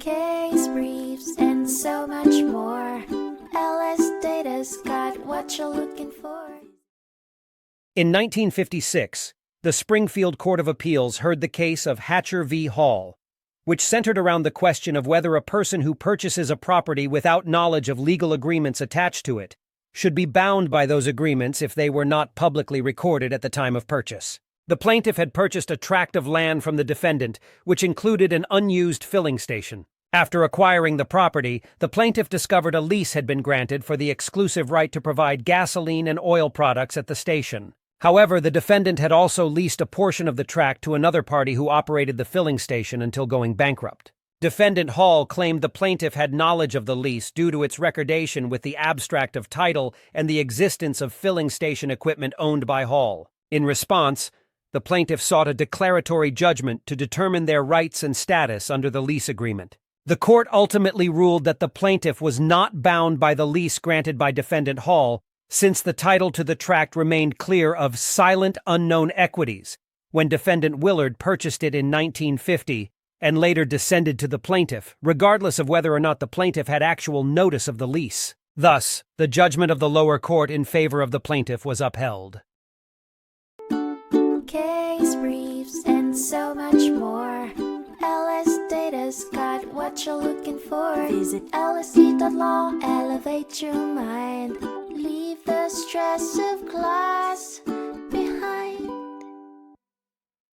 case briefs, and so much more. LSData's got what you're looking for. In 1956, the Springfield Court of Appeals heard the case of Hatcher v. Hall, which centered around the question of whether a person who purchases a property without knowledge of legal agreements attached to it should be bound by those agreements if they were not publicly recorded at the time of purchase. The plaintiff had purchased a tract of land from the defendant, which included an unused filling station. After acquiring the property, the plaintiff discovered a lease had been granted for the exclusive right to provide gasoline and oil products at the station. However, the defendant had also leased a portion of the tract to another party who operated the filling station until going bankrupt. Defendant Hall claimed the plaintiff had knowledge of the lease due to its recordation with the abstract of title and the existence of filling station equipment owned by Hall. In response, the plaintiff sought a declaratory judgment to determine their rights and status under the lease agreement. The court ultimately ruled that the plaintiff was not bound by the lease granted by Defendant Hall, since the title to the tract remained clear of silent unknown equities when Defendant Willard purchased it in 1950 and later descended to the plaintiff, regardless of whether or not the plaintiff had actual notice of the lease. Thus, the judgment of the lower court in favor of the plaintiff was upheld. Case briefs, and so much more. LSData's got what you're looking for. Visit lsd.law, elevate your mind. Leave the stress of class.